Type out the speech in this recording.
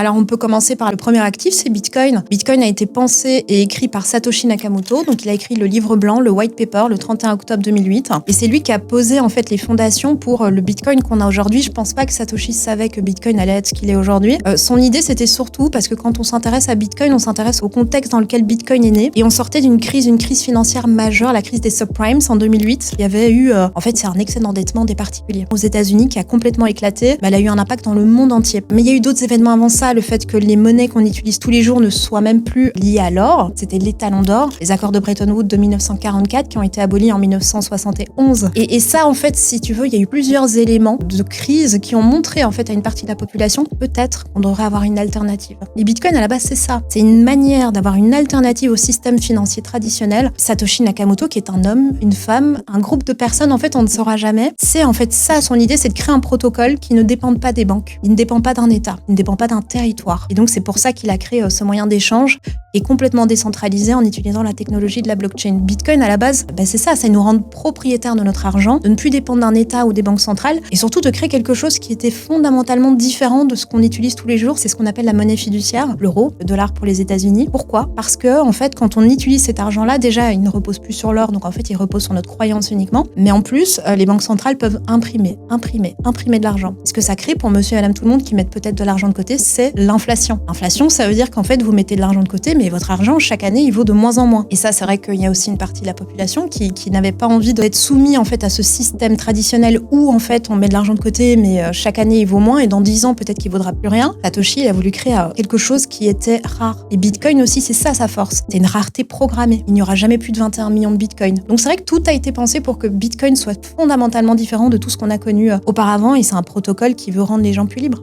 alors on peut commencer par le premier actif, c'est Bitcoin. Bitcoin a été pensé et écrit par Satoshi Nakamoto, donc il a écrit le livre blanc, le white paper, le 31 octobre 2008. Et c'est lui qui a posé en fait les fondations pour le Bitcoin qu'on a aujourd'hui. Je pense pas que Satoshi savait que Bitcoin allait être ce qu'il est aujourd'hui. Son idée, c'était surtout parce que quand on s'intéresse à Bitcoin, on s'intéresse au contexte dans lequel Bitcoin est né. Et on sortait d'une crise, une crise financière majeure, la crise des subprimes en 2008. Il y avait eu, en fait, c'est un excès d'endettement des particuliers aux États-Unis qui a complètement éclaté. Elle a eu un impact dans le monde entier. Mais il y a eu d'autres événements avant ça, le fait que les monnaies qu'on utilise tous les jours ne soient même plus liées à l'or. C'était l'étalon d'or, les accords de Bretton Woods de 1944 qui ont été abolis en 1971. Et ça, en fait, si tu veux, il y a eu plusieurs éléments de crise qui ont montré en fait à une partie de la population que peut-être on devrait avoir une alternative. Et Bitcoin, à la base, c'est ça. C'est une manière d'avoir une alternative au système financier traditionnel. Satoshi Nakamoto, qui est un homme, une femme, un groupe de personnes, en fait, on ne saura jamais. C'est en fait ça, son idée, c'est de créer un protocole qui ne dépende pas des banques. Il ne dépend pas d'un État. Il ne dépend pas d'un territoire. Et donc, c'est pour ça qu'il a créé ce moyen d'échange et complètement décentralisé en utilisant la technologie de la blockchain. Bitcoin, à la base, c'est ça, c'est nous rendre propriétaires de notre argent, de ne plus dépendre d'un État ou des banques centrales, et surtout de créer quelque chose qui était fondamentalement différent de ce qu'on utilise tous les jours. C'est ce qu'on appelle la monnaie fiduciaire, l'euro, le dollar pour les États-Unis. Pourquoi ? Parce que, en fait, quand on utilise cet argent-là, déjà, il ne repose plus sur l'or, donc en fait, il repose sur notre croyance uniquement. Mais en plus, les banques centrales peuvent imprimer de l'argent. Ce que ça crée pour monsieur et madame tout le monde qui mettent peut-être de l'argent de côté, c'est l'inflation. L'inflation, ça veut dire qu'en fait, vous mettez de l'argent de côté, mais votre argent, chaque année, il vaut de moins en moins. Et ça, c'est vrai qu'il y a aussi une partie de la population qui n'avait pas envie d'être soumis, en fait, à ce système traditionnel où, en fait, on met de l'argent de côté, mais chaque année, il vaut moins, et dans 10 ans, peut-être qu'il vaudra plus rien. Satoshi, il a voulu créer quelque chose qui était rare. Et Bitcoin aussi, c'est ça sa force. C'est une rareté programmée. Il n'y aura jamais plus de 21 millions de Bitcoin. Donc c'est vrai que tout a été pensé pour que Bitcoin soit fondamentalement différent de tout ce qu'on a connu auparavant, et c'est un protocole qui veut rendre les gens plus libres.